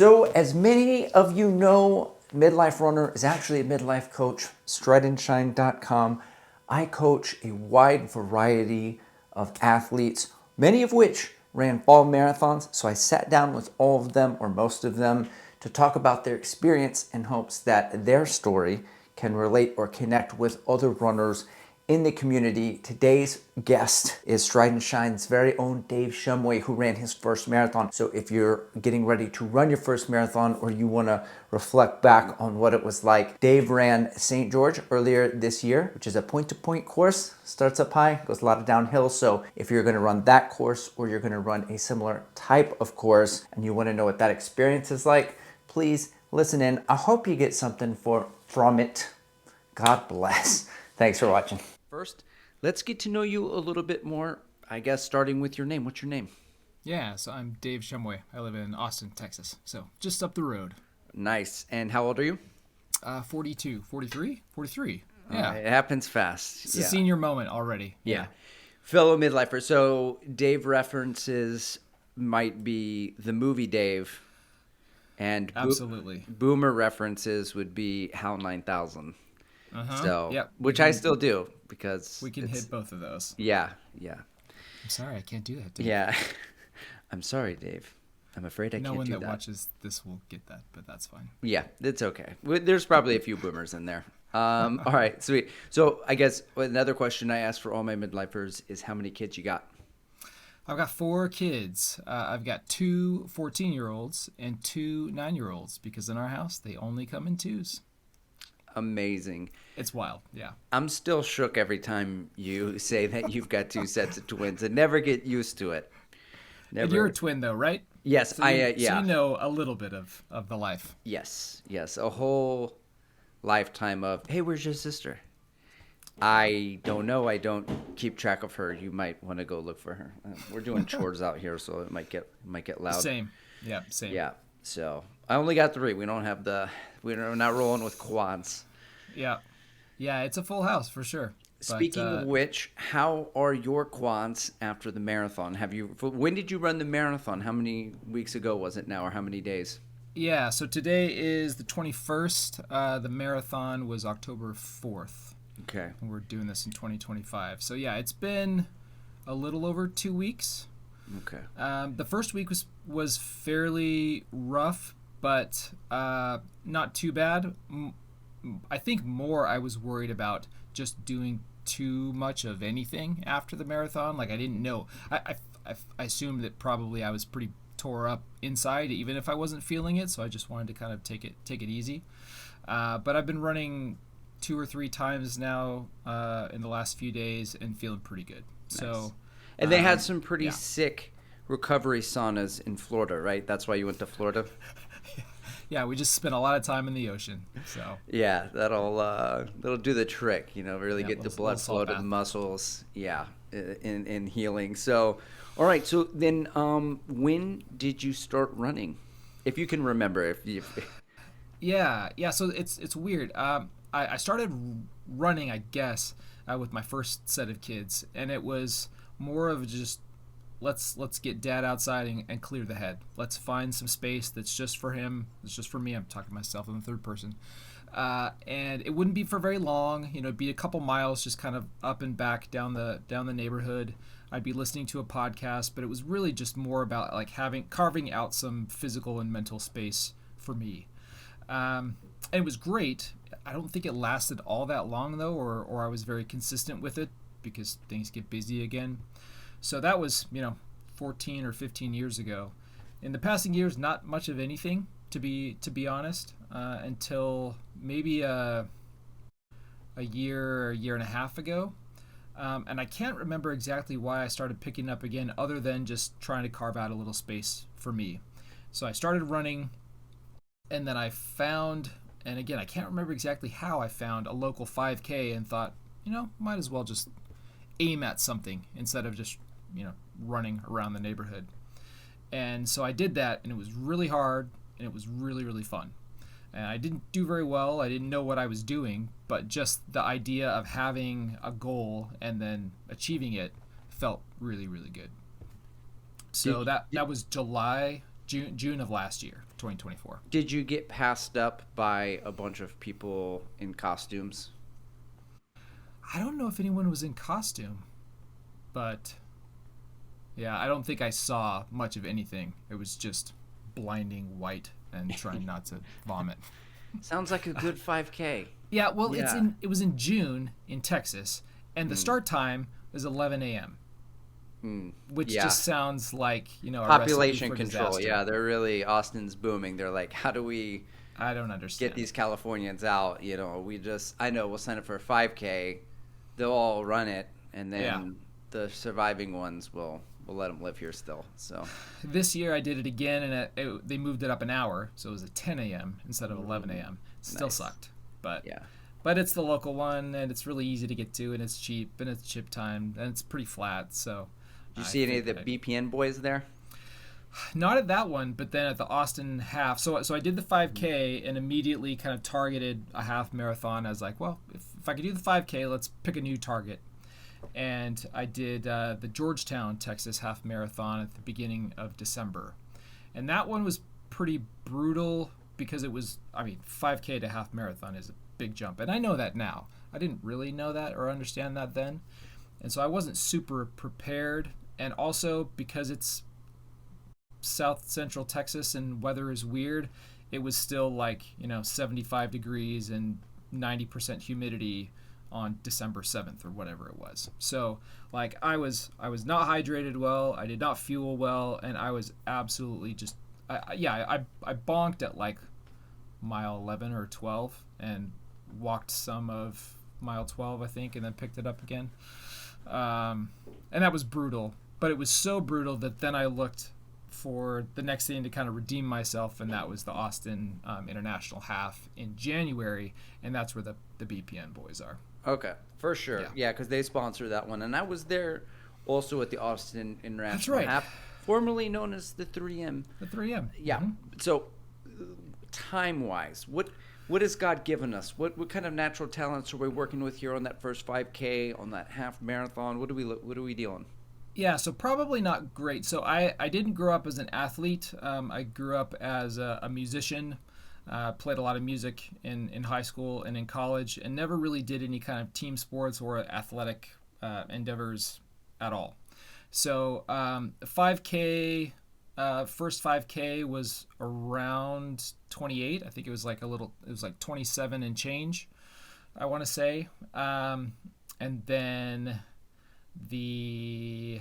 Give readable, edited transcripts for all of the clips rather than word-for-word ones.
So, as many of you know, Midlife Runner is actually a midlife coach, strideandshine.com. I coach a wide variety of athletes, many of which ran fall marathons. So I sat down with all of them or most of them to talk about their experience in hopes that their story can relate or connect with other runners in the community. Today's guest is Stride and Shine's very own Dave Shumway, who ran his first marathon. So if you're getting ready to run your first marathon or you want to reflect back on what it was like, Dave ran St. George earlier this year, which is a point-to-point course. Starts up high, goes a lot of downhill. So if you're going to run that course or you're going to run a similar type of course and you want to know what that experience is like, please listen in. I hope you get something from it. God bless. Thanks for watching. First, let's get to know you a little bit more, I guess, starting with your name. What's your name? Yeah, so I'm Dave Shumway. I live in Austin, Texas, so just up the road. Nice. And how old are you? 42, 43? 43. Yeah. It happens fast. It's a senior moment already. Yeah. Fellow midlifer. So Dave references might be the movie Dave, and Absolutely. Boomer references would be HAL 9000. So, Yep. which I still do because We can hit both of those. Yeah. I'm sorry, I can't do that, Dave. Yeah. I'm sorry, Dave. I'm afraid I can't do that. No one that watches this will get that, but that's fine. Yeah, it's okay. There's probably a few boomers in there. All right, sweet. So I guess another question I ask for all my midlifers is how many kids you got? I've got 4 kids. I've got 2 14-year-olds and 2 9-year-olds because in our house, they only come in 2s. Amazing. It's wild, yeah. I'm still shook every time you say that you've got 2 sets of twins. I never get used to it. Never. And you're a twin, though, right? Yes, So you know a little bit of the life. Yes. A whole lifetime of, hey, where's your sister? I don't know. I don't keep track of her. You might want to go look for her. We're doing chores out here, so it might get loud. Same. Yeah, same. Yeah. So I only got 3. We don't have we're not rolling with quads. Yeah. Yeah, it's a full house for sure. Speaking of which, how are your quads after the marathon? When did you run the marathon? How many weeks ago was it now, or how many days? Yeah, so today is the 21st. The marathon was October 4th. Okay. And we're doing this in 2025. So yeah, it's been a little over 2 weeks. Okay. The first week was fairly rough, but not too bad. I think more I was worried about just doing too much of anything after the marathon. Like I didn't know. I assumed that probably I was pretty tore up inside, even if I wasn't feeling it. So I just wanted to kind of take it easy. But I've been running 2 or 3 times now in the last few days and feeling pretty good. Nice. So, and they had some pretty sick recovery saunas in Florida, right? That's why you went to Florida. Yeah, we just spent a lot of time in the ocean. So yeah, that'll do the trick. Really get the blood flow to the muscles. Yeah, in healing. So, all right. So then, when did you start running? If you can remember, Yeah. So it's weird. I started running, I guess, with my first set of kids, and it was more of just let's get dad outside and clear the head. Let's find some space that's just for him. It's just for me. I'm talking to myself in the third person. And it wouldn't be for very long. It'd be a couple miles, just kind of up and back down the neighborhood. I'd be listening to a podcast, but it was really just more about like carving out some physical and mental space for me. And it was great. I don't think it lasted all that long though, or I was very consistent with it because things get busy again. So that was, 14 or 15 years ago. In the passing years, not much of anything, to be honest, until maybe a year and a half ago. And I can't remember exactly why I started picking up again, other than just trying to carve out a little space for me. So I started running, and then I found, and again, I can't remember exactly how I found a local 5K and thought, might as well just aim at something instead of just running around the neighborhood. And so I did that, and it was really hard, and it was really, really fun. And I didn't do very well. I didn't know what I was doing, but just the idea of having a goal and then achieving it felt really, really good. So that was July June of last year, 2024. Did you get passed up by a bunch of people in costumes? I don't know if anyone was in costume, but yeah, I don't think I saw much of anything. It was just blinding white and trying not to vomit. Sounds like a good 5K. Yeah, well, Yeah. it was in June in Texas, and the start time was 11 a.m., which Yeah. just sounds like a recipe Population for control. disaster. Yeah, they're really Austin's booming. They're like, how do we I don't get understand these it. Californians out? I know we'll sign up for a 5K. They'll all run it, and Yeah. then the surviving ones will let them live here still. So, This year I did it again, and they moved it up an hour, so it was at 10 a.m. instead of 11 a.m. Still nice. sucked, but Yeah. it's the local one, and it's really easy to get to, and it's cheap, and it's chip time, and it's pretty flat. So, Did you I see any of the figured BPN boys there? not at that one, but then at the Austin half. So I did the 5K and immediately kind of targeted a half marathon. I was like, well, if I could do the 5K, let's pick a new target. And I did the Georgetown, Texas half marathon at the beginning of December. And that one was pretty brutal because it was, 5K to half marathon is a big jump. And I know that now. I didn't really know that or understand that then. And so I wasn't super prepared. And also because it's South Central Texas and weather is weird, it was still like 75 degrees and 90% humidity on December 7th or whatever it was. So like I was not hydrated well, I did not fuel well, and I was absolutely just I bonked at like mile 11 or 12 and walked some of mile 12 I think, and then picked it up again. And that was brutal, but it was so brutal that then I looked for the next thing to kind of redeem myself, and that was the Austin International Half in January, and that's where the BPN boys are. Okay, for sure. Yeah. Yeah, because they sponsor that one, and I was there also at the Austin International right. Half, formerly known as the 3M. The 3M. Yeah. So, time wise, what has God given us? What kind of natural talents are we working with here on that first 5K, on that half marathon? What are we doing? Yeah, so probably not great. So I didn't grow up as an athlete. I grew up as a musician, played a lot of music in high school and in college, and never really did any kind of team sports or athletic endeavors at all. So 5K, first 5K was around 28. I think it was like it was like 27 and change, I want to say. And then the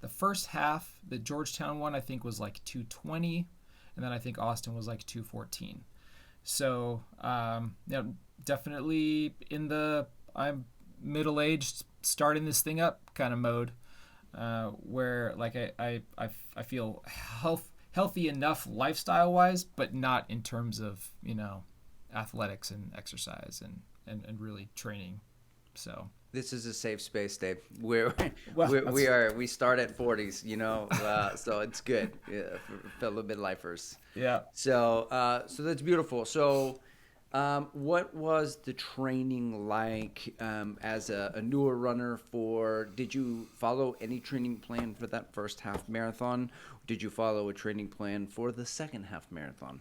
first half, the Georgetown one, I think was like 220, and then I think Austin was like 214. So definitely in the I'm middle aged, starting this thing up kind of mode, where like I feel healthy enough lifestyle wise, but not in terms of athletics and exercise and really training. So This is a safe space, Dave. We're, Well, we start at 40s, so it's good, yeah, for fellow midlifers. yeah. So that's beautiful. So, what was the training like as a newer runner? Did you follow any training plan for that first half marathon? Did you follow a training plan for the second half marathon?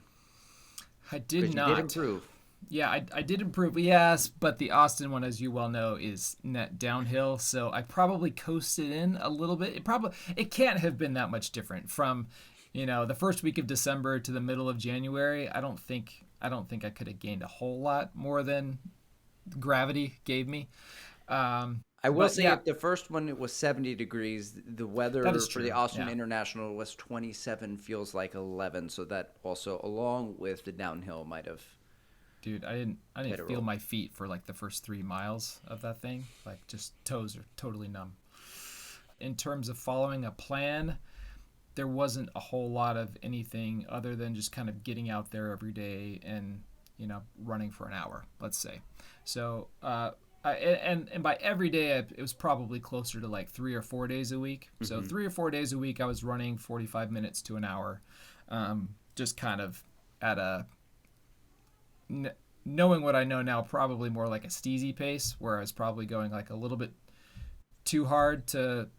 I Because did you not. did improve. Yeah, I did improve, yes, but the Austin one, as you well know, is net downhill, so I probably coasted in a little bit. It can't have been that much different from, the first week of December to the middle of January. I don't think I could have gained a whole lot more than gravity gave me. I will But say yeah, if the first one it was 70 degrees, the weather that is for the true. Austin Yeah. International was 27, feels like 11. So that also, along with the downhill, might have Dude, I played didn't a feel role. my feet for like the first 3 miles of that thing. Like just toes are totally numb. In terms of following a plan, there wasn't a whole lot of anything other than just kind of getting out there every day and running for an hour, let's say. So and by every day it was probably closer to like 3 or 4 days a week. So 3 or 4 days a week I was running 45 minutes to an hour, just kind of at a knowing what I know now, probably more like a steezy pace, where I was probably going like a little bit too hard to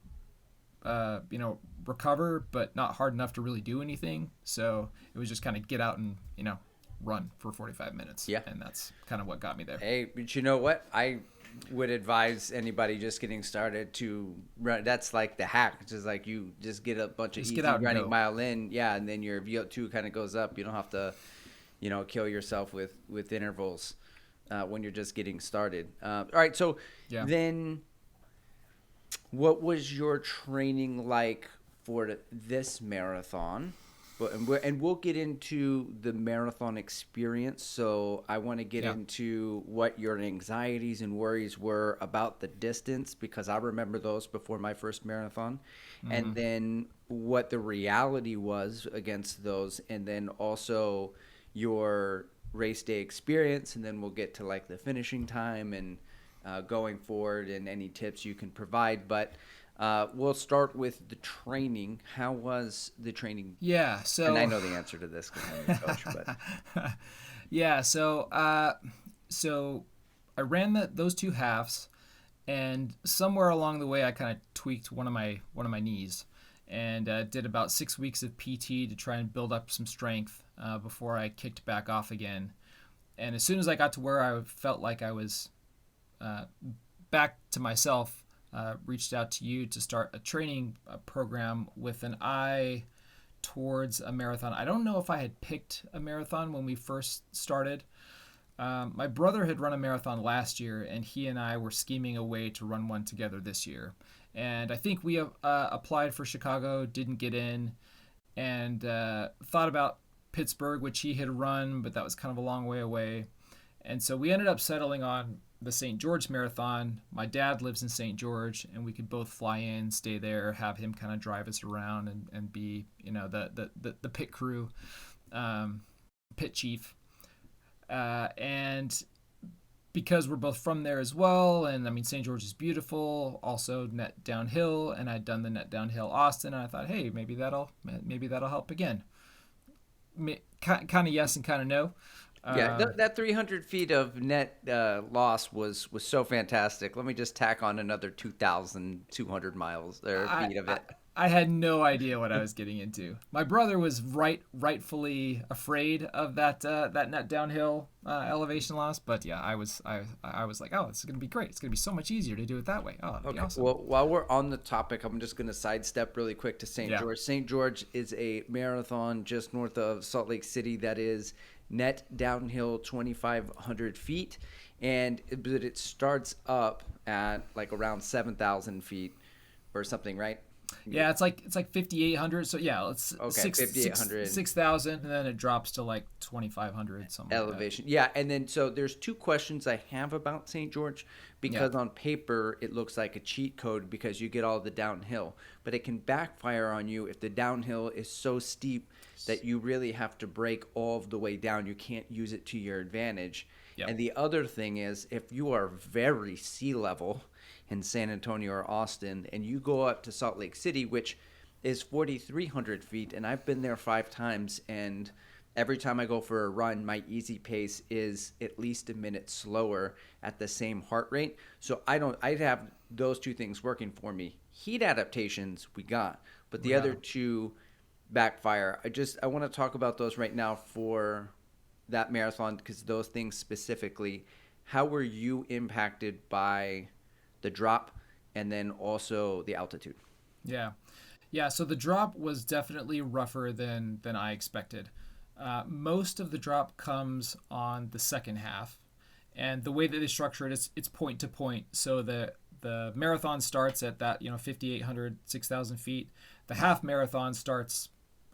recover, but not hard enough to really do anything. So it was just kind of get out and, run for 45 minutes. Yeah. And that's kind of what got me there. Hey, but you know what? I would advise anybody just getting started to run. That's like the hack. It's just like you just get a bunch of Just easy get out and running go. mile in. Yeah. And then your VO2 kind of goes up. You don't have to, kill yourself with intervals when you're just getting started. All right. So Yeah. then what was your training like for this marathon? And we'll get into the marathon experience. So I want to get Yeah. into what your anxieties and worries were about the distance, because I remember those before my first marathon. And then what the reality was against those. And then also your race day experience. And then we'll get to like the finishing time and going forward and any tips you can provide. But we'll start with the training. How was the training? Yeah. So And I know the answer to this because I'm the coach, but yeah. So I ran those two halves, and somewhere along the way, I kind of tweaked one of my knees, and did about 6 weeks of PT to try and build up some strength before I kicked back off again. And as soon as I got to where I felt like I was back to myself, reached out to you to start a training program with an eye towards a marathon. I don't know if I had picked a marathon when we first started. My brother had run a marathon last year, and he and I were scheming a way to run one together this year. And I think we applied for Chicago, didn't get in, and thought about Pittsburgh, which he had run, but that was kind of a long way away. And so we ended up settling on the St. George Marathon. My dad lives in St. George, and we could both fly in, stay there, have him kind of drive us around and be, the pit crew, pit chief. And because we're both from there as well, and I mean, St. George is beautiful, also net downhill, and I'd done the net downhill Austin, and I thought, hey, maybe that'll help again. Kind of yes and kind of no. yeah, that 300 feet of net loss was so fantastic. Let me just tack on another 2,200 miles or feet of it. I had no idea what I was getting into. My brother was rightfully afraid of that net downhill elevation loss, but yeah, I was like, oh, it's gonna be great. It's gonna be so much easier to do it that way. Oh, that'd be awesome. Well, while we're on the topic, I'm just going to sidestep really quick to St. Yeah. George. St. George is a marathon just north of Salt Lake City that is net downhill 2,500 feet, but it starts up at like around 7,000 feet or something, right? Yeah, it's like 5,800. So yeah, it's Okay, 5,800. 6,000, and then it drops to like 2,500 something. Elevation. Yeah, and then so there's two questions I have about St. George, because on paper it looks like a cheat code because you get all the downhill, but it can backfire on you if the downhill is so steep that you really have to break all of the way down. You can't use it to your advantage. Yep. And the other thing is, if you are very sea level in San Antonio or Austin, and you go up to Salt Lake City, which is 4,300 feet, and I've been there 5 times, and every time I go for a run, my easy pace is at least a minute slower at the same heart rate. So I'd have those two things working for me. Heat adaptations we got, but the other two backfire. I want to talk about those right now for that marathon, because those things specifically. How were you impacted by the drop and then also the altitude? Yeah. So the drop was definitely rougher than I expected. Most of the drop comes on the second half, and the way that they structure it is it's point to point. So the marathon starts at that 5,800, 6,000 feet. The half marathon starts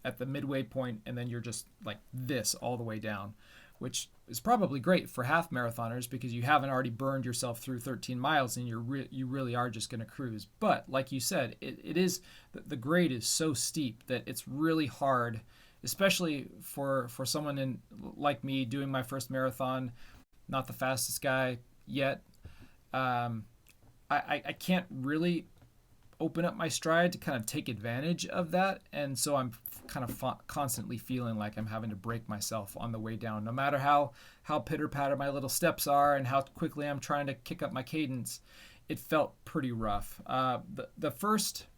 at the midway point, and then you're just like this all the way down, which is probably great for half marathoners because you haven't already burned yourself through 13 miles and you really are just going to cruise. But like you said, it is the grade is so steep that it's really hard, especially for someone like me doing my first marathon, not the fastest guy yet. I can't really open up my stride to kind of take advantage of that, and so I'm kind of constantly feeling like I'm having to break myself on the way down, no matter how pitter-patter my little steps are and how quickly I'm trying to kick up my cadence. It felt pretty rough. The first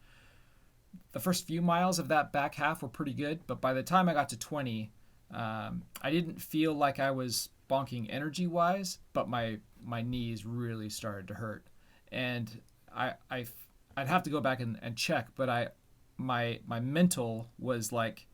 the first few miles of that back half were pretty good, but by the time I got to 20, I didn't feel like I was bonking energy wise, but my knees really started to hurt, and I, I I'd have to go back and check, but my mental was like,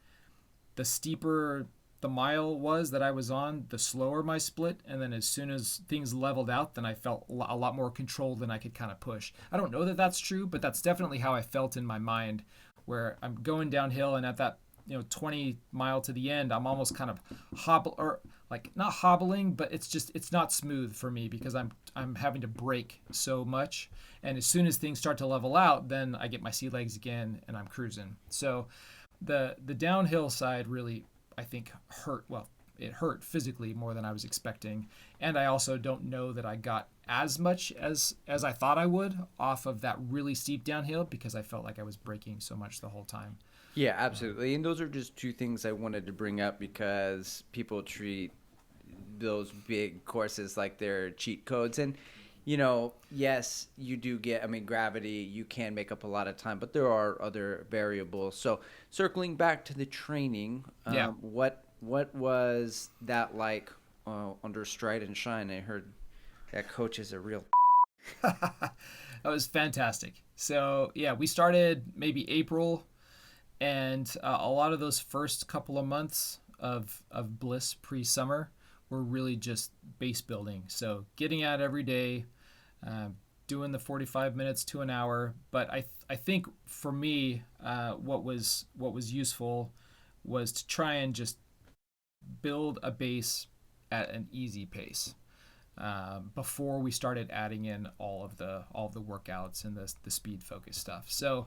the steeper the mile was that I was on, the slower my split. And then as soon as things leveled out, then I felt a lot more controlled and I could kind of push. I don't know that that's true, but that's definitely how I felt in my mind, where I'm going downhill and at that 20 mile to the end, I'm almost kind of or like not hobbling, but it's not smooth for me because I'm having to brake so much. And as soon as things start to level out, then I get my sea legs again and I'm cruising. So the downhill side really, I think, hurt. Well, it hurt physically more than I was expecting, and I also don't know that I got as much as I thought I would off of that really steep downhill because I felt like I was braking so much the whole time. Yeah, absolutely. And those are just two things I wanted to bring up because people treat those big courses like they're cheat codes. And, yes, you do get, I mean, gravity, you can make up a lot of time, but there are other variables. So circling back to the training, Yeah. what was that like under Stride and Shine? I heard that coach is a real. That was fantastic. So yeah, we started maybe April, and a lot of those first couple of months of bliss pre-summer were really just base building. So getting out every day, uh, doing the 45 minutes to an hour. But I think for me, what was useful was to try and just build a base at an easy pace, before we started adding in all of the workouts and the speed focused stuff. So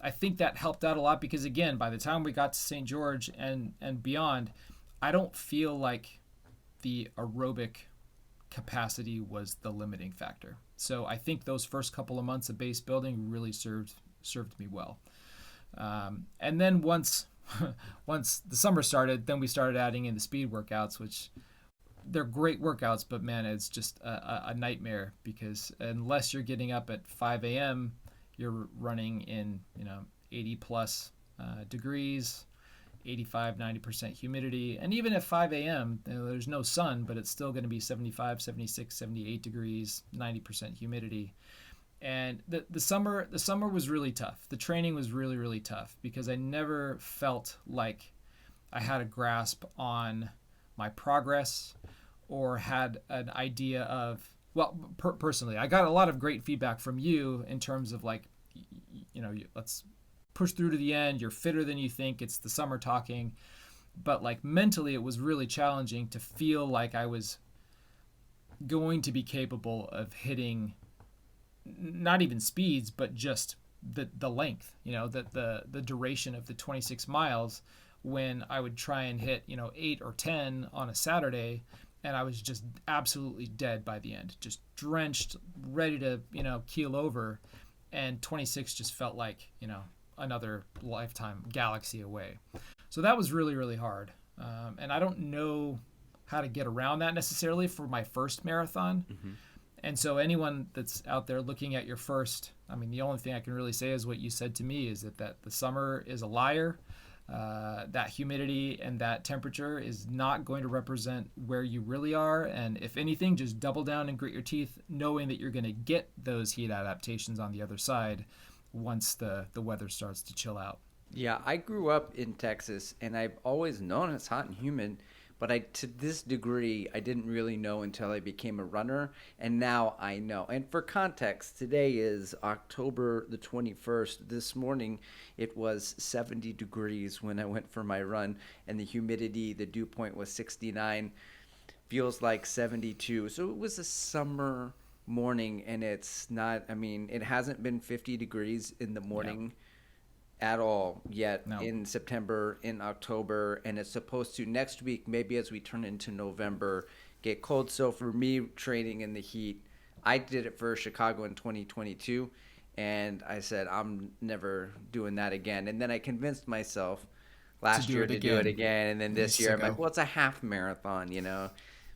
I think that helped out a lot because again, by the time we got to St. George and beyond, I don't feel like the aerobic capacity was the limiting factor. So I think those first couple of months of base building really served me well. And then once once the summer started, then we started adding in the speed workouts, which they're great workouts, but man, it's just a nightmare because unless you're getting up at 5 a.m., you're running in 80 plus degrees, 85, 90% humidity. And even at 5 a.m., there's no sun, but it's still going to be 75, 76, 78 degrees, 90% humidity. And the summer was really tough. The training was really, really tough because I never felt like I had a grasp on my progress or had an idea of, well, personally, I got a lot of great feedback from you in terms of like, let's push through to the end. You're fitter than you think. It's the summer talking. But like mentally, it was really challenging to feel like I was going to be capable of hitting not even speeds, but just the length, the duration of the 26 miles when I would try and hit, 8 or 10 on a Saturday. And I was just absolutely dead by the end, just drenched, ready to, keel over. And 26 just felt like, another lifetime galaxy away. So that was really, really hard. And I don't know how to get around that necessarily for my first marathon. Mm-hmm. And so anyone that's out there looking at your first, I mean, the only thing I can really say is what you said to me is that the summer is a liar. That humidity and that temperature is not going to represent where you really are. And if anything, just double down and grit your teeth, knowing that you're going to get those heat adaptations on the other side once the weather starts to chill out. Yeah, I grew up in Texas, and I've always known it's hot and humid, but to this degree, I didn't really know until I became a runner, and now I know. And for context, today is October the 21st. This morning, it was 70 degrees when I went for my run, and the humidity, the dew point was 69, feels like 72. So it was a summer morning, and it's not, I mean, it hasn't been 50 degrees in the morning. Yeah. At all yet. No. In September, in October, and it's supposed to next week, maybe as we turn into November, get cold. So for me, training in the heat, I did it for Chicago in 2022, and I said I'm never doing that again. And then I convinced myself last year to do it again, and then this year I'm like, well, it's a half marathon,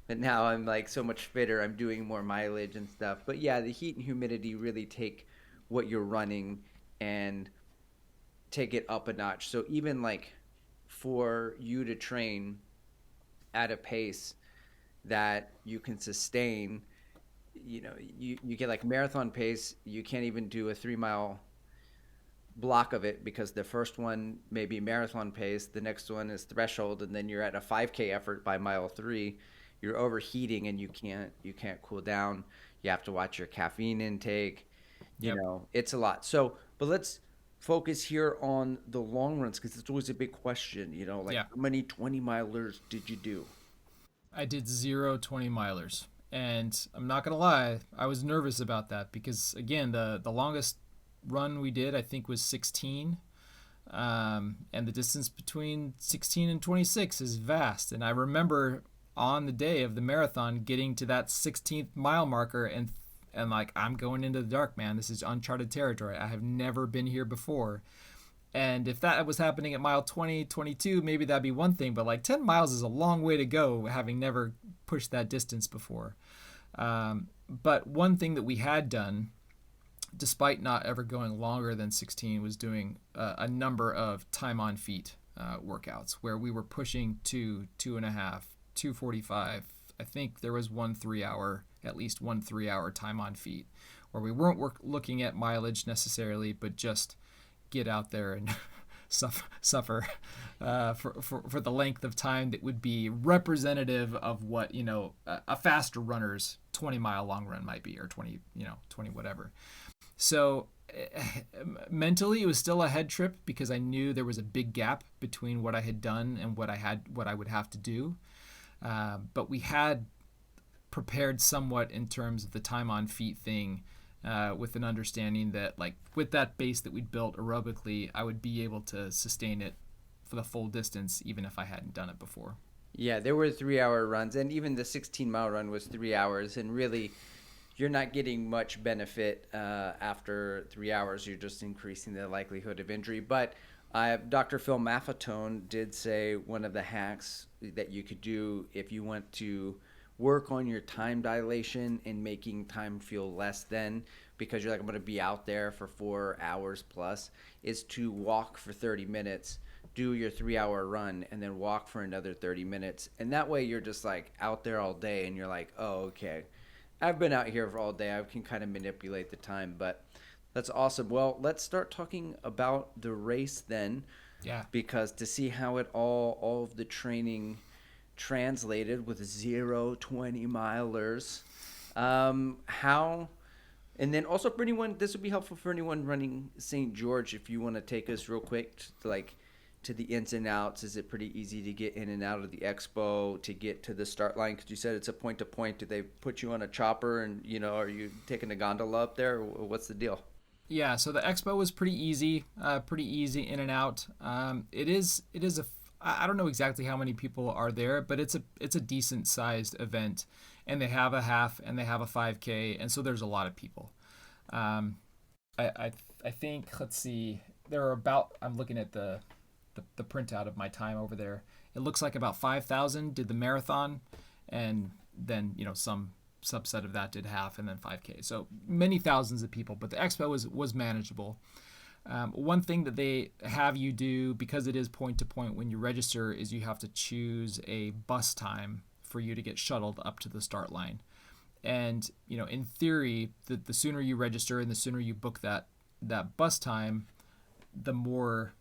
But now I'm like so much fitter. I'm doing more mileage and stuff. But yeah, the heat and humidity really take what you're running and take it up a notch. So even like for you to train at a pace that you can sustain, you get like marathon pace, you can't even do a 3 mile block of it because the first one may be marathon pace, the next one is threshold, and then you're at a 5K effort by mile 3. You're overheating and you can't cool down. You have to watch your caffeine intake. Yep. It's a lot. So, but let's focus here on the long runs because it's always a big question. Like Yeah. how many 20 milers did you do? I did 0 20 milers. And I'm not going to lie, I was nervous about that because, again, the longest run we did, I think, was 16. And the distance between 16 and 26 is vast. And I remember on the day of the marathon getting to that 16th mile marker and like, I'm going into the dark, man. This is uncharted territory. I have never been here before. And if that was happening at mile 20, 22, maybe that'd be one thing. But like 10 miles is a long way to go, having never pushed that distance before. But one thing that we had done, despite not ever going longer than 16, was doing a number of time on feet workouts where we were pushing 2.5, 2:45. I think there was at least one 3 hour time on feet where we weren't looking at mileage necessarily, but just get out there and suffer for the length of time that would be representative of what a faster runner's 20-mile long run might be, or 20 whatever. So mentally it was still a head trip because I knew there was a big gap between what I had done and what I would have to do, but we had prepared somewhat in terms of the time on feet thing, with an understanding that, like, with that base that we'd built aerobically, I would be able to sustain it for the full distance, even if I hadn't done it before. Yeah, there were 3 hour runs, and even the 16-mile run was 3 hours. And really, you're not getting much benefit after 3 hours. You're just increasing the likelihood of injury. But Dr. Phil Maffetone did say one of the hacks that you could do if you want to work on your time dilation and making time feel less than, because you're like, I'm going to be out there for 4 hours plus, is to walk for 30 minutes, do your 3 hour run, and then walk for another 30 minutes. And that way you're just like out there all day and you're like, oh, okay, I've been out here for all day. I can kind of manipulate the time. But that's awesome. Well, let's start talking about the race then. Yeah. Because to see how all of the training translated with 0 20 milers, how, and then also for anyone, this would be helpful for anyone running St. George, if you want to take us real quick to the ins and outs. Is it pretty easy to get in and out of the expo, to get to the start line? Because you said it's a point to point. Do they put you on a chopper and are you taking a gondola up there? What's the deal? Yeah, so the expo was pretty easy in and out. It is I don't know exactly how many people are there, but it's a decent sized event, and they have a half and they have a 5K, and so there's a lot of people. I think, let's see, there are about, I'm looking at the printout of my time over there. It looks like about 5,000 did the marathon, and then some subset of that did half and then 5K. So many thousands of people, but the expo was manageable. One thing that they have you do, because it is point to point when you register, is you have to choose a bus time for you to get shuttled up to the start line. And in theory, the sooner you register and the sooner you book that bus time, the more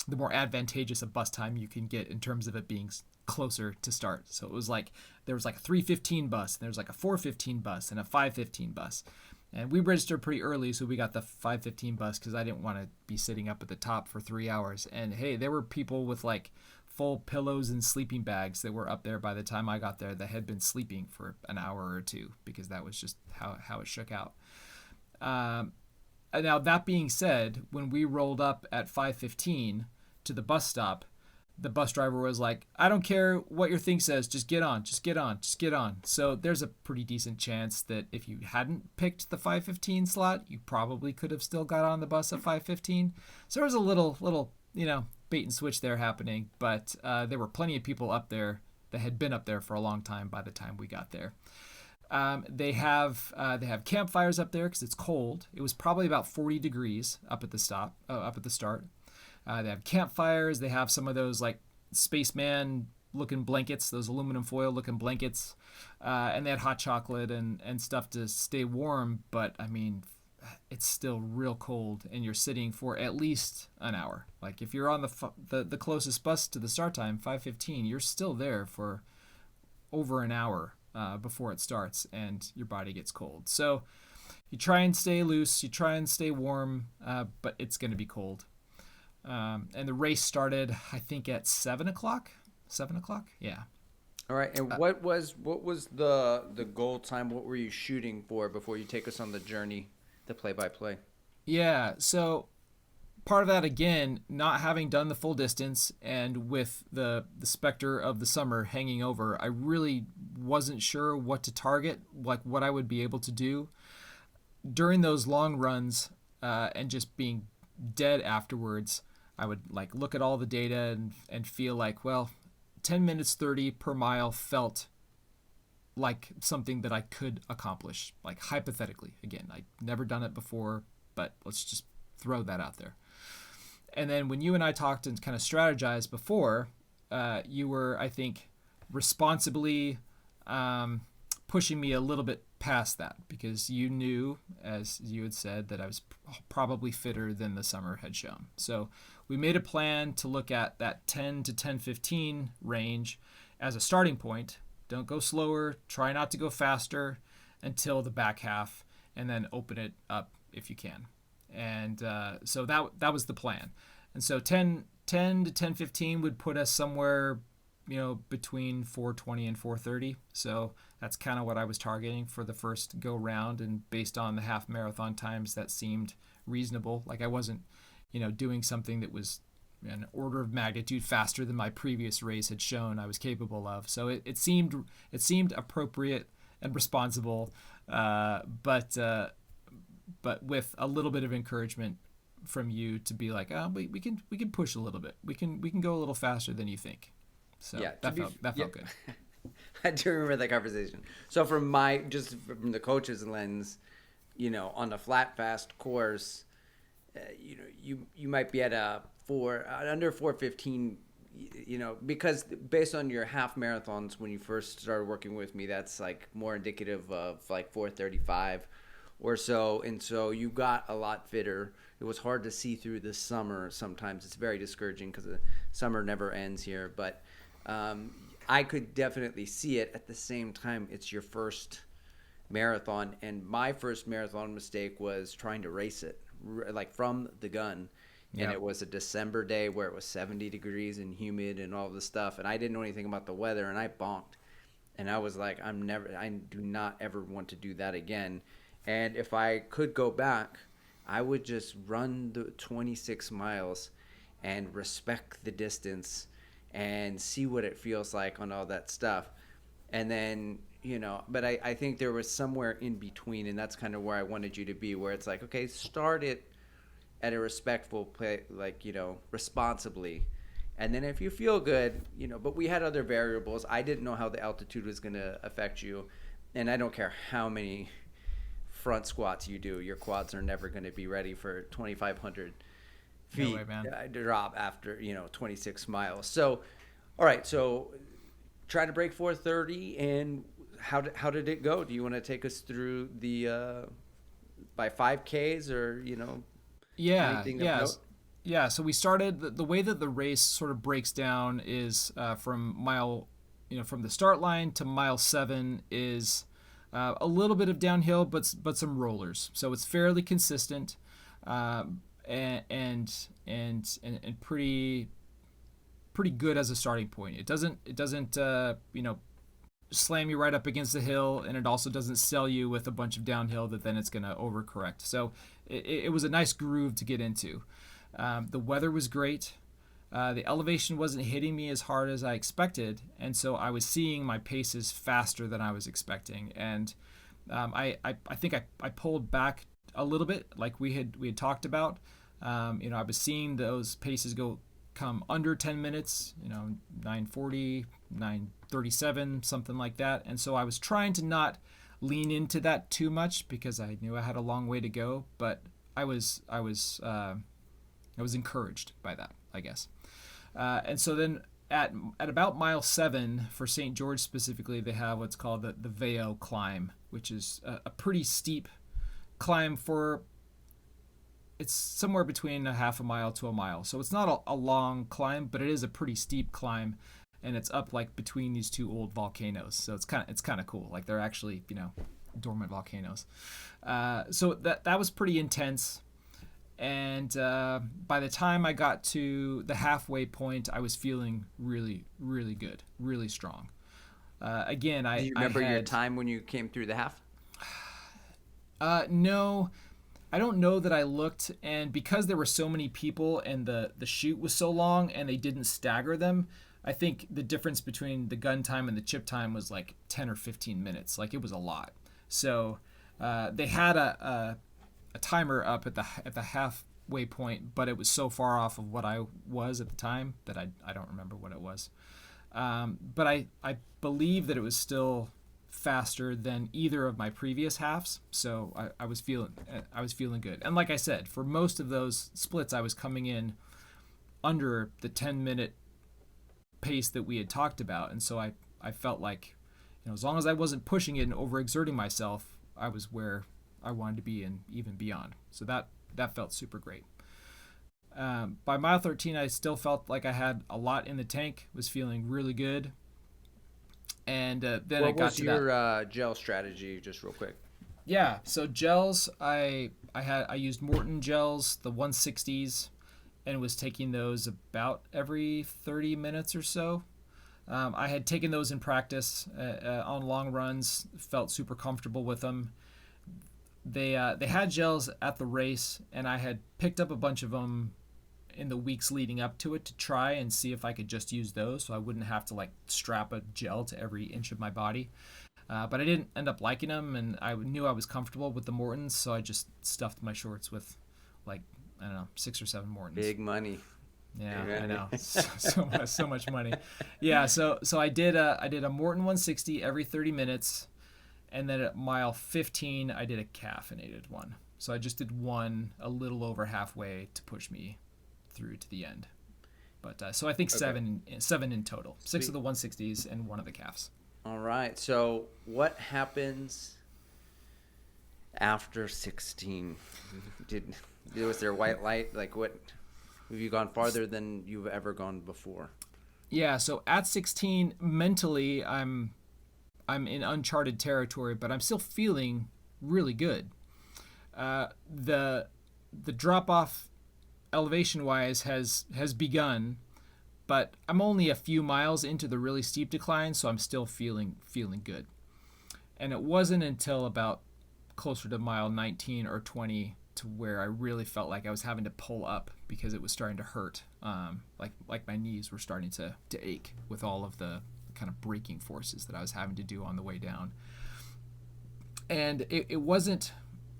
advantageous a bus time you can get in terms of it being closer to start. So it was like there was like a 3:15 bus, and there was like a 4:15 bus and a 5:15 bus. And we registered pretty early, so we got the 5:15 bus because I didn't want to be sitting up at the top for 3 hours. And hey, there were people with like full pillows and sleeping bags that were up there by the time I got there that had been sleeping for an hour or two, because that was just how it shook out. Now, that being said, when we rolled up at 5:15 to the bus stop, the bus driver was like, I don't care what your thing says, just get on, just get on, just get on. So there's a pretty decent chance that if you hadn't picked the 5:15 slot, you probably could have still got on the bus at 5:15. So there was a little bait and switch there happening, but there were plenty of people up there that had been up there for a long time by the time we got there. They have campfires up there because it's cold. It was probably about 40 degrees up at the start. They have campfires. They have some of those like spaceman looking blankets, those aluminum foil looking blankets, and they had hot chocolate and stuff to stay warm. But I mean, it's still real cold, and you're sitting for at least an hour. Like if you're on the closest bus to the start time, 5:15, you're still there for over an hour before it starts, and your body gets cold. So you try and stay loose, you try and stay warm, but it's going to be cold. And the race started, I think, at 7 o'clock. 7 o'clock, yeah. All right, and what was the goal time? What were you shooting for before you take us on the journey, the play-by-play? Yeah, so part of that, again, not having done the full distance and with the specter of the summer hanging over, I really wasn't sure what to target, like what I would be able to do during those long runs, and just being dead afterwards. I would like look at all the data and feel like, well, 10 minutes 30 per mile felt like something that I could accomplish, like hypothetically. Again, I'd never done it before, but let's just throw that out there. And then when you and I talked and kind of strategized before, you were, I think, responsibly pushing me a little bit past that because you knew, as you had said, that I was probably fitter than the summer had shown. So we made a plan to look at that 10 to 10:15 range as a starting point. Don't go slower, try not to go faster until the back half, and then open it up if you can. And so that was the plan. And so 10 to 10:15 would put us somewhere, between 4:20 and 4:30. So that's kind of what I was targeting for the first go round. And based on the half marathon times, that seemed reasonable. Like I wasn't, doing something that was an order of magnitude faster than my previous race had shown I was capable of. So it seemed appropriate and responsible, but with a little bit of encouragement from you to be like, oh, we can push a little bit. We can go a little faster than you think. So Yeah, that felt good. I do remember that conversation. So from the coach's lens, on a flat fast course, you might be at under 4:15, because based on your half marathons when you first started working with me, that's like more indicative of like 4:35 or so, and so you got a lot fitter. It was hard to see through the summer. Sometimes it's very discouraging because the summer never ends here, but I could definitely see it. At the same time, it's your first marathon, and my first marathon mistake was trying to race it like from the gun. And it was a December day where it was 70 degrees and humid and all this stuff, and I didn't know anything about the weather, and I bonked. And I was like, I do not ever want to do that again. And if I could go back, I would just run the 26 miles and respect the distance and see what it feels like on all that stuff. And then, but I think there was somewhere in between, and that's kind of where I wanted you to be, where it's like, okay, start it at a respectful play, like, responsibly. And then if you feel good, but we had other variables. I didn't know how the altitude was going to affect you. And I don't care how many front squats you do, your quads are never going to be ready for 2,500 feet. No way, man. Drop after 26 miles. So all right, so try to break 4:30, and how did it go? Do you want to take us through the by 5Ks or anything of note? Yeah, so we started the way that the race sort of breaks down is from from the start line to mile 7 is a little bit of downhill, but some rollers. So it's fairly consistent, and pretty good as a starting point. It doesn't slam you right up against the hill, and it also doesn't sell you with a bunch of downhill that then it's going to overcorrect. So it was a nice groove to get into. The weather was great. The elevation wasn't hitting me as hard as I expected, and so I was seeing my paces faster than I was expecting. And I think I pulled back a little bit, like we had talked about. I was seeing those paces come under 10 minutes, 9:40, 9:37, something like that. And so I was trying to not lean into that too much because I knew I had a long way to go. But I was encouraged by that, I guess. And so then at about mile 7 for St. George specifically, they have what's called the Veo climb, which is a pretty steep climb for, it's somewhere between a half a mile to a mile. So it's not a long climb, but it is a pretty steep climb, and it's up like between these two old volcanoes. So it's kind of cool. Like they're actually, dormant volcanoes. So that was pretty intense. And by the time I got to the halfway point, I was feeling really, really good, really strong. Again, Do you remember your time when you came through the half? No, I don't know that I looked. And because there were so many people and the chute was so long and they didn't stagger them, I think the difference between the gun time and the chip time was like 10 or 15 minutes. Like it was a lot. So they had a timer up at the halfway point, but it was so far off of what I was at the time that I don't remember what it was. But I believe that it was still faster than either of my previous halves, so I was feeling good. And like I said, for most of those splits, I was coming in under the 10-minute pace that we had talked about, and so I felt like, as long as I wasn't pushing it and overexerting myself, I was where I wanted to be and even beyond. So that felt super great. By mile 13, I still felt like I had a lot in the tank, was feeling really good. And then I got to that. What was your gel strategy, just real quick? Yeah, so gels, I used Morton gels, the 160s, and was taking those about every 30 minutes or so. I had taken those in practice on long runs, felt super comfortable with them. They had gels at the race, and I had picked up a bunch of them in the weeks leading up to it to try and see if I could just use those, so I wouldn't have to like strap a gel to every inch of my body. But I didn't end up liking them, and I knew I was comfortable with the Mortons, so I just stuffed my shorts with, like, I don't know, 6 or 7 Mortons. Big money. Yeah, I know. So much money. Yeah, so I did a Morton 160 every 30 minutes. And then at mile 15, I did a caffeinated one. So I just did one a little over halfway to push me through to the end. But so I think seven in total. 6 of the 160s and 1 of the calves. All right. So what happens after 16? Was there white light? Like, what? Have you gone farther than you've ever gone before? Yeah. So at 16, mentally, I'm in uncharted territory, but I'm still feeling really good. The drop off elevation wise has begun, but I'm only a few miles into the really steep decline, so I'm still feeling good. And it wasn't until about closer to mile 19 or 20 to where I really felt like I was having to pull up because it was starting to hurt. Like my knees were starting to ache with all of the kind of braking forces that I was having to do on the way down. And it wasn't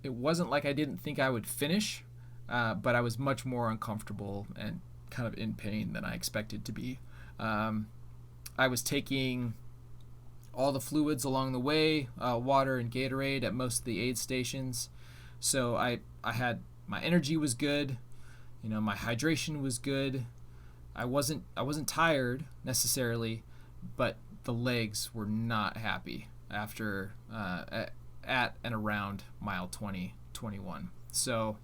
like I didn't think I would finish, but I was much more uncomfortable and kind of in pain than I expected to be. I was taking all the fluids along the way, water and Gatorade at most of the aid stations. So I had, my energy was good, my hydration was good. I wasn't tired necessarily, but the legs were not happy after at and around mile 20, 21. So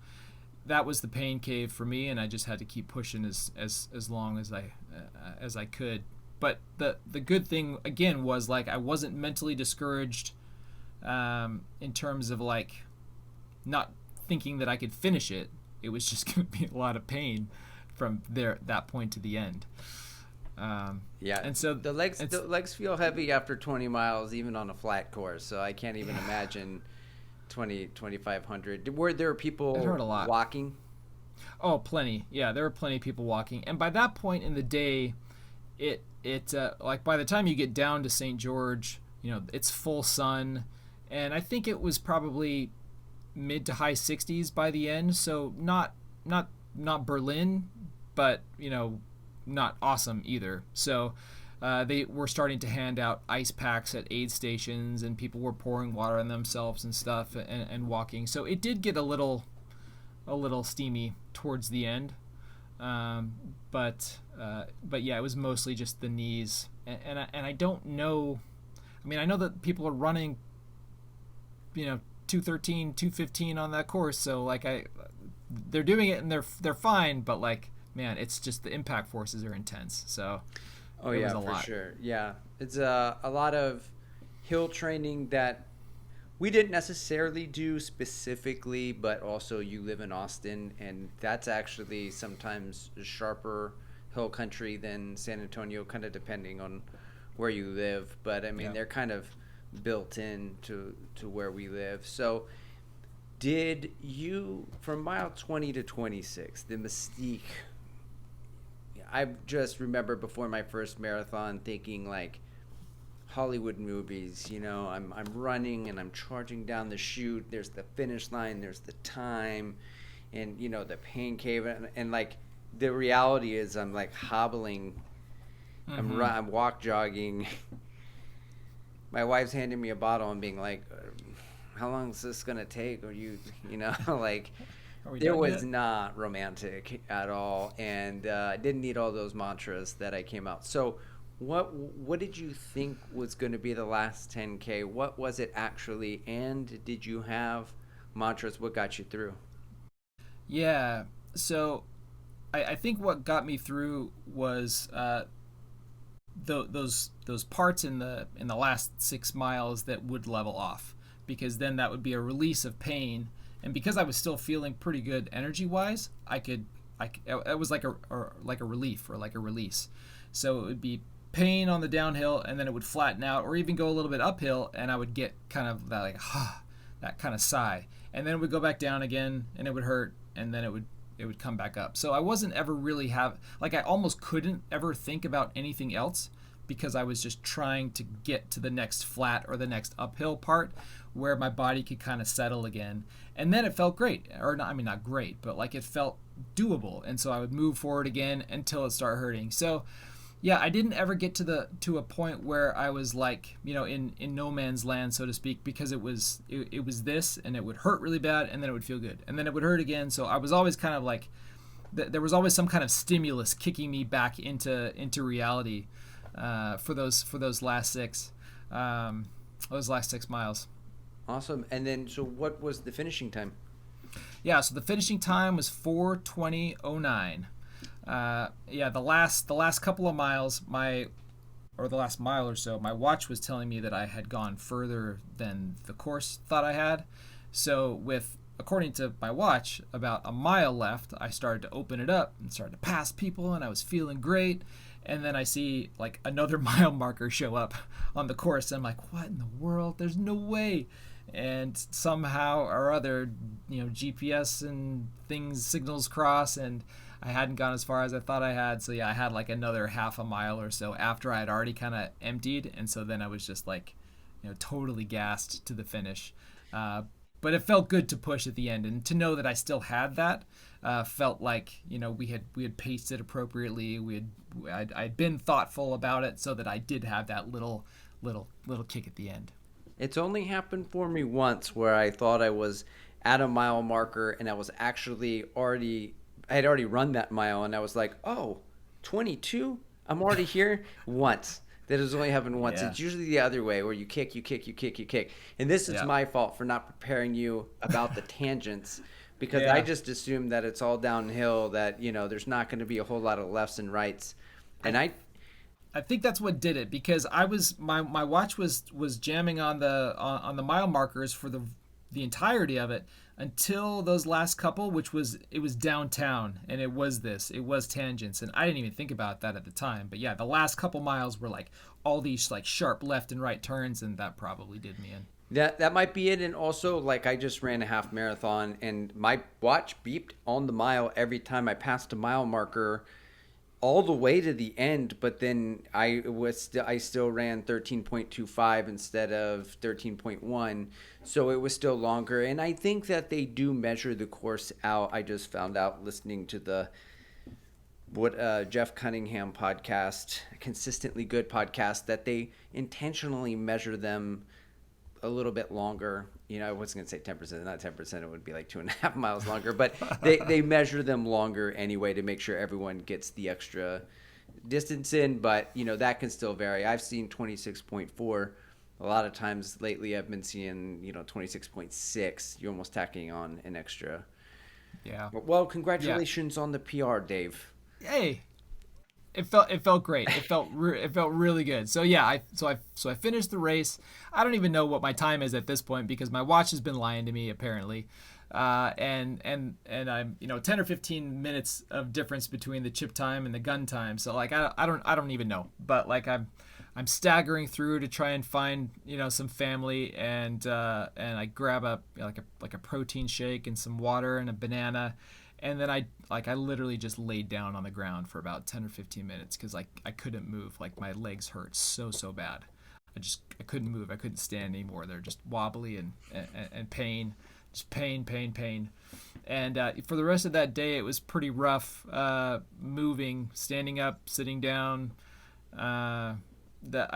that was the pain cave for me, and I just had to keep pushing as long as I could. But the good thing again was, like, I wasn't mentally discouraged in terms of like not thinking that I could finish it. It was just going to be a lot of pain from that point to the end. Yeah, and so the legs feel heavy after 20 miles, even on a flat course. So I can't even imagine 2,500. Were there people walking? Oh, plenty. Yeah, there were plenty of people walking. And by that point in the day, it like by the time you get down to St. George, it's full sun, and I think it was probably mid to high 60s by the end. So not Berlin, but not awesome either. So they were starting to hand out ice packs at aid stations, and people were pouring water on themselves and stuff, and walking. So it did get a little steamy towards the end, but yeah, it was mostly just the knees, and I don't know. I mean, I know that people are running, 213, 215 on that course, so like they're doing it and they're fine, but like, man, it's just the impact forces are intense. So Oh it was yeah, a for lot. sure. Yeah, it's a lot of hill training that we didn't necessarily do specifically, but also you live in Austin, and that's actually sometimes sharper hill country than San Antonio, kind of depending on where you live. But I mean, Yeah. they're kind of built in to where we live. So, did you from mile 20 to 26, the mystique? I just remember before my first marathon thinking like Hollywood movies, I'm running and I'm charging down the chute. There's the finish line, there's the time, and the pain cave, and like the reality is I'm like hobbling, Mm-hmm. I'm walk jogging. My wife's handing me a bottle and being like, "How long is this gonna take?" Or like Are we there done was yet? not romantic at all, and I didn't need all those mantras that I came out. So, what did you think was going to be the last 10K? What was it actually? And did you have mantras? What got you through? Yeah. So I think what got me through was those parts in the last 6 miles that would level off, because then that would be a release of pain, and because I was still feeling pretty good energy wise, it was like a relief or like a release. So it would be pain on the downhill, and then it would flatten out or even go a little bit uphill, and I would get kind of that like that kind of sigh, and then it would go back down again, and it would hurt, and then it would come back up. So I wasn't ever really I almost couldn't ever think about anything else, because I was just trying to get to the next flat or the next uphill part where my body could kind of settle again. And then it felt great, or not, I mean, not great, but like it felt doable. And so I would move forward again until it started hurting. So yeah, I didn't ever get to a point where I was like, in no man's land, so to speak, because it was this, and it would hurt really bad, and then it would feel good, and then it would hurt again. So I was always kind of like, there was always some kind of stimulus kicking me back into reality, for those last 6 miles. Awesome. And then, so what was the finishing time? Yeah, so the finishing time was 4:20:09. Yeah, the last couple of miles, or the last mile or so, my watch was telling me that I had gone further than the course thought I had. So according to my watch, about a mile left, I started to open it up and started to pass people, and I was feeling great. And then I see like another mile marker show up on the course, and I'm like, what in the world? There's no way. And somehow or other, GPS and signals cross, and I hadn't gone as far as I thought I had. So yeah, I had like another half a mile or so after I had already kind of emptied, and so then I was just like, totally gassed to the finish. Uh, but it felt good to push at the end, and to know that I still had that, felt like we had paced it appropriately. I'd been thoughtful about it, so that I did have that little kick at the end. It's only happened for me once where I thought I was at a mile marker and I was actually I had already run that mile, and I was like, oh, 22? I'm already here? Once. That has only happened once. Yeah. It's usually the other way where you kick, you kick, you kick, you kick. And this is Yeah. my fault for not preparing you about the tangents, because I Yeah. just assumed that it's all downhill, that, there's not going to be a whole lot of lefts and rights. And I think that's what did it, because my watch was jamming on the mile markers for the entirety of it, until those last couple, which it was downtown, and it was tangents, and I didn't even think about that at the time. But yeah, the last couple miles were like all these like sharp left and right turns, and that probably did me in. That might be it. And also, like, I just ran a half marathon, and my watch beeped on the mile every time I passed a mile marker, all the way to the end. But then I still ran 13.25 instead of 13.1, so it was still longer. And I think that they do measure the course out. I just found out listening to what Jeff Cunningham podcast, consistently good podcast, that they intentionally measure them a little bit longer. You know, I wasn't going to say 10%, not 10%, it would be like 2.5 miles longer, but they measure them longer anyway to make sure everyone gets the extra distance in. But, you know, that can still vary. I've seen 26.4. A lot of times lately I've been seeing, you know, 26.6. You're almost tacking on an extra. Yeah. Well, congratulations on the PR, Dave. Hey, it felt great. It felt really good. So yeah, I finished the race. I don't even know what my time is at this point because my watch has been lying to me apparently. And I'm 10 or 15 minutes of difference between the chip time and the gun time. So like I don't even know. But like I'm staggering through to try and find some family, and I grab like a protein shake and some water and a banana, and then I literally just laid down on the ground for about 10 or 15 minutes because I couldn't move. Like my legs hurt so bad. I couldn't move. I couldn't stand anymore. They're just wobbly and pain, just pain. And for the rest of that day, it was pretty rough moving, standing up, sitting down. That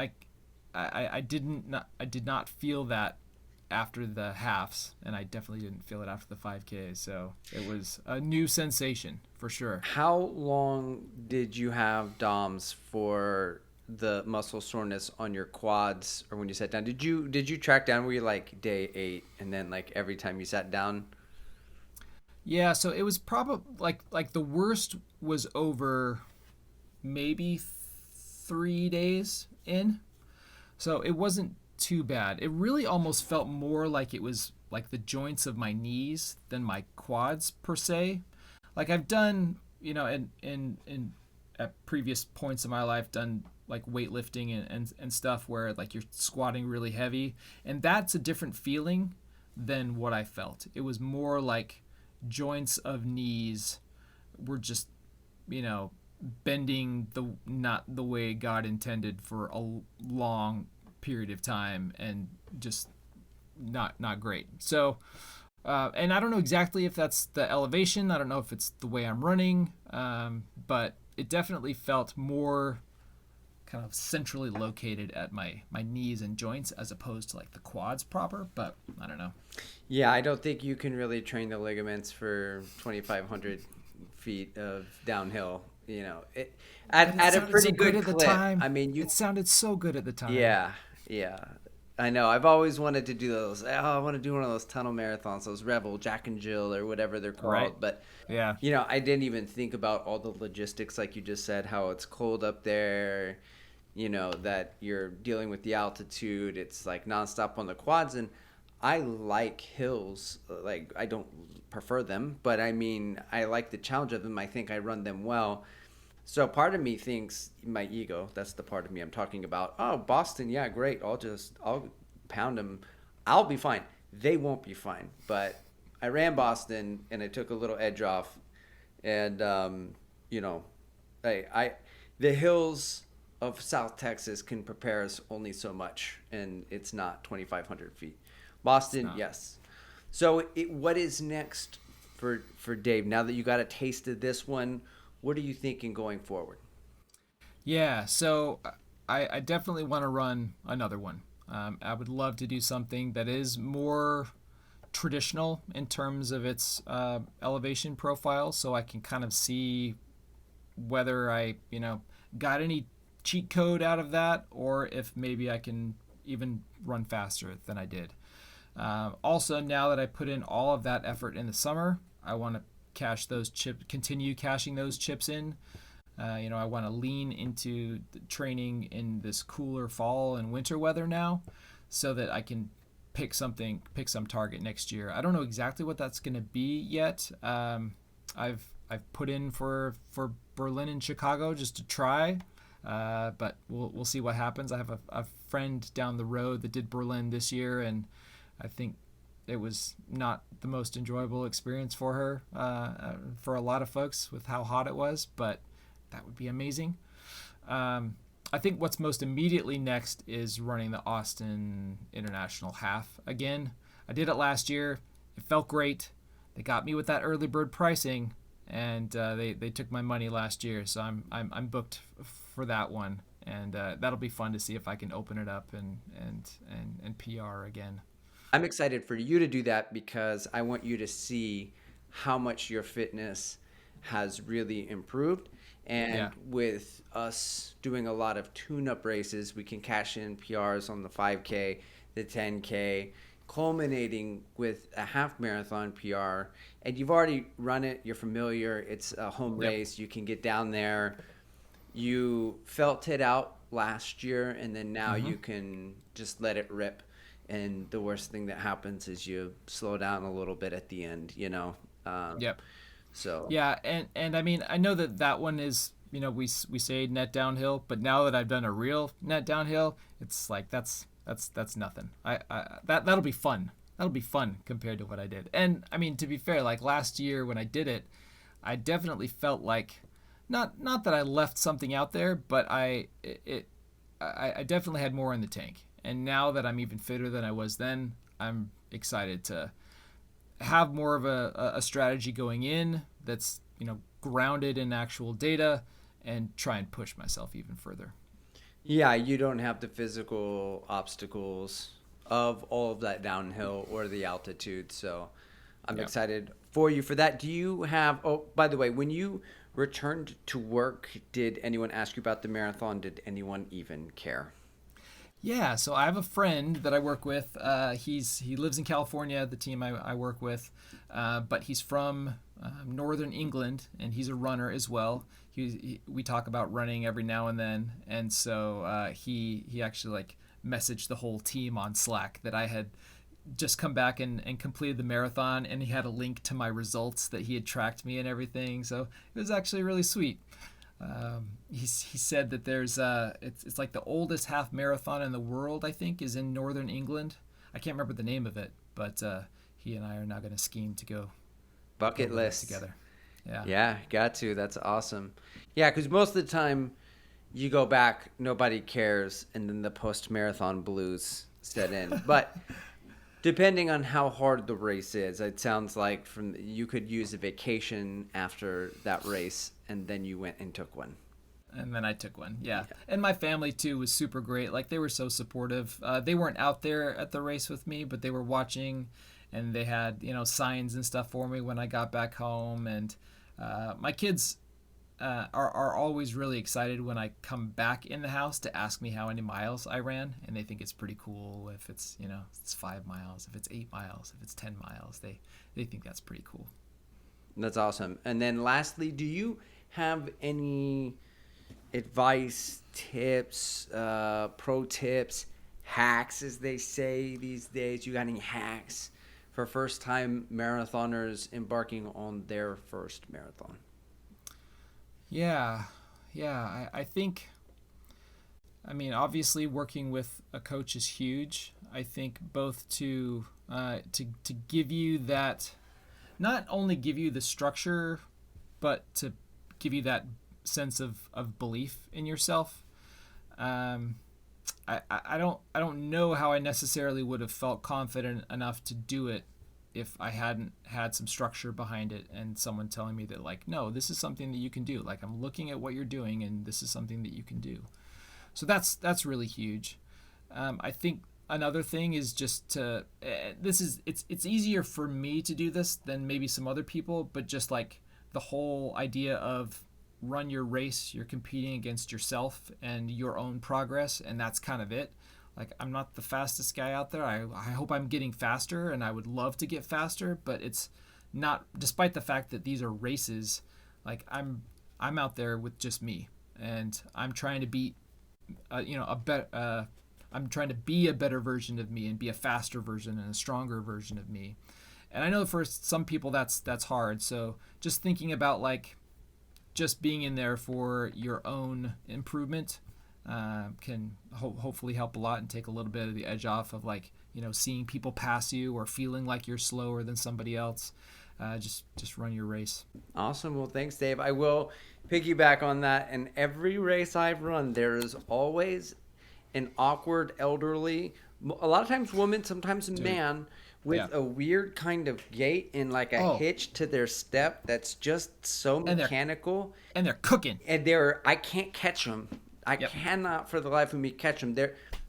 I did not feel that after the halves, and I definitely didn't feel it after the 5K. So it was a new sensation for sure. How long did you have DOMS for the muscle soreness on your quads, or when you sat down? Did you track down? Were you like day 8, and then like every time you sat down? Yeah, so it was probably like the worst was over maybe 3 days in. So it wasn't too bad. It really almost felt more like it was like the joints of my knees than my quads per se. Like I've done, in at previous points in my life, done like weightlifting and stuff where like you're squatting really heavy, and that's a different feeling than what I felt. It was more like joints of knees were just, bending not the way God intended for a long period of time, and just not great. So and I don't know exactly if that's the elevation. I don't know if it's the way I'm running, but it definitely felt more kind of centrally located at my knees and joints as opposed to like the quads proper. But I don't know. Yeah, I don't think you can really train the ligaments for 2,500 feet of downhill. At a pretty good clip. Time. I mean, it sounded so good at the time. Yeah. I know. I've always wanted to do those. Oh, I want to do one of those tunnel marathons, those Rebel, Jack and Jill, or whatever they're called. Right. But yeah, I didn't even think about all the logistics, like you just said, how it's cold up there. That you're dealing with the altitude. It's like nonstop on the quads, and I like hills. Like I don't prefer them, but I mean, I like the challenge of them. I think I run them well. So part of me thinks, my ego, that's the part of me I'm talking about. Oh, Boston, yeah, great. I'll pound them. I'll be fine. They won't be fine. But I ran Boston and I took a little edge off, and the hills of South Texas can prepare us only so much, and it's not 2,500 feet. Boston, yes. So what is next for Dave? Now that you got a taste of this one, what are you thinking going forward? Yeah, so I definitely want to run another one. I would love to do something that is more traditional in terms of its elevation profile, so I can kind of see whether I, got any cheat code out of that, or if maybe I can even run faster than I did. Also, now that I put in all of that effort in the summer, I want to continue cashing those chips in. I want to lean into the training in this cooler fall and winter weather now, so that I can pick some target next year. I don't know exactly what that's going to be yet. I've put in for Berlin and Chicago just to try, but we'll see what happens. I have a friend down the road that did Berlin this year, and I think it was not the most enjoyable experience for her, for a lot of folks, with how hot it was, but that would be amazing. I think what's most immediately next is running the Austin International Half again. I did it last year. It felt great. They got me with that early bird pricing, and they took my money last year, so I'm booked for that one, and that'll be fun to see if I can open it up and PR again. I'm excited for you to do that because I want you to see how much your fitness has really improved. And Yeah. with us doing a lot of tune-up races, we can cash in PRs on the 5K, the 10K, culminating with a half marathon PR. And you've already run it, you're familiar, it's a home Yep. race, you can get down there. You felt it out last year, and then now Mm-hmm. you can just let it rip. And the worst thing that happens is you slow down a little bit at the end, you know. Um, Yep. so Yeah, and I mean, I know that one is, we say net downhill, but now that I've done a real net downhill, it's like that's nothing. That'll be fun. That'll be fun compared to what I did. And I mean, to be fair, like last year when I did it, I definitely felt like not that I left something out there, but I definitely had more in the tank. And now that I'm even fitter than I was then, I'm excited to have more of a strategy going in that's grounded in actual data, and try and push myself even further. yeah, you don't have the physical obstacles of all of that downhill or the altitude. So I'm Yeah. excited for you for that. Do you have, oh, by the way, when you returned to work, did anyone ask you about the marathon? Did anyone even care? Yeah, so I have a friend that I work with. He lives in California, the team I work with, but he's from northern England, and he's a runner as well. We talk about running every now and then, and so he actually like messaged the whole team on Slack that I had just come back and completed the marathon, and he had a link to my results that he had tracked me and everything. So it was actually really sweet. He said that it's like the oldest half marathon in the world, I think, is in northern England. I can't remember the name of it, but he and I are now going to scheme to go Bucket run it list. together. Yeah. Yeah, got to. That's awesome. Yeah, because most of the time you go back, nobody cares, and then the post marathon blues set in. But depending on how hard the race is, it sounds like from you could use a vacation after that race, and then you went and took one. And then I took one. Yeah. And my family too was super great. Like they were so supportive. They weren't out there at the race with me, but they were watching, and they had, signs and stuff for me when I got back home. And my kids are always really excited when I come back in the house to ask me how many miles I ran, and they think it's pretty cool if it's 5 miles, if it's 8 miles, if it's 10 miles. They think that's pretty cool. That's awesome. And then lastly, do you have any advice, tips, pro tips, hacks, as they say these days? You got any hacks for first time marathoners embarking on their first marathon? Yeah, yeah. I think. I mean, obviously, working with a coach is huge. I think both to give you that, not only give you the structure, but to give you that sense of belief in yourself. Um, I don't know how I necessarily would have felt confident enough to do it if I hadn't had some structure behind it and someone telling me that, like, no, this is something that you can do. Like, I'm looking at what you're doing, and this is something that you can do. So that's really huge. I think another thing is just to it's easier for me to do this than maybe some other people, but just like the whole idea of run your race, you're competing against yourself and your own progress, and that's kind of it. Like, I'm not the fastest guy out there. I hope I'm getting faster, and I would love to get faster, but it's not, despite the fact that these are races. Like, I'm out there with just me, and I'm trying to beat I'm trying to be a better version of me and be a faster version and a stronger version of me. And I know for some people that's hard. So just thinking about like just being in there for your own improvement can hopefully help a lot and take a little bit of the edge off of, like, seeing people pass you or feeling like you're slower than somebody else. Just run your race. Awesome. Well, thanks, Dave. I will piggyback on that. In every race I've run, there is always an awkward elderly, a lot of times woman, sometimes a man, with Yeah. a weird kind of gait and like a Oh. hitch to their step that's just so And mechanical. they're cooking. And I can't catch them. I Yep. cannot for the life of me catch them.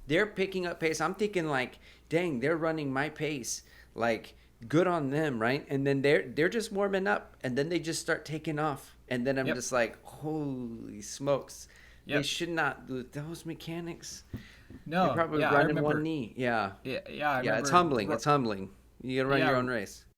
They're picking up pace. I'm thinking like, dang, they're running my pace. Like, good on them, right? And then they're just warming up, and then they just start taking off, and then I'm Yep. just like, holy smokes, they Yep. should not do those mechanics. No. They're probably Yeah, I running remember. one knee. Yeah, Yeah. I yeah, remember it's humbling. It's humbling. You gotta run Yeah. your own race.